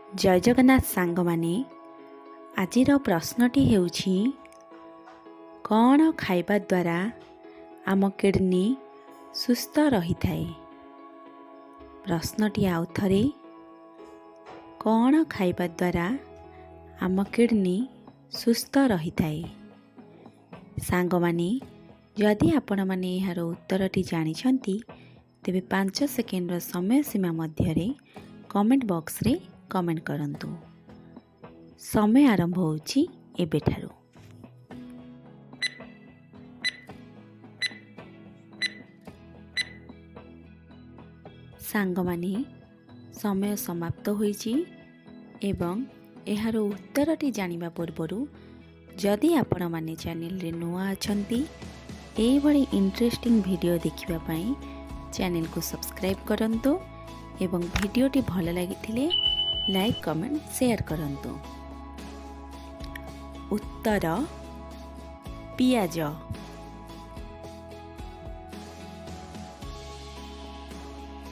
जय जगन्नाथ सांग माने आजिर प्रश्नटी हेउछि कौन खाइबा द्वारा आम किडनी सुस्थ रही थाए। प्रश्नटी आउ थरे कौन खाइबा द्वारा आम किडनी सुस्थ रही थाए। सांग माने जदि आपण माने यार उत्तरटी जानिछंती तेबे 5 सेकेंड समय सीमा मध्यरे कमेंट बॉक्स रे कमेंट करंतु। समय आरंभ होछि एबेठारु। सांग माने समय समाप्त होइछि एवं एहार उत्तरटी जानिबा पूर्वरु जदि आपण माने चैनल रे नुआ अछंती एई भली इंटरेस्टिंग वीडियो देखिबा पई चैनल को सब्सक्राइब करंतु एवं वीडियोटी भल लागिथिले लाइक कमेंट शेयर करंतु। उत्तर पियाज।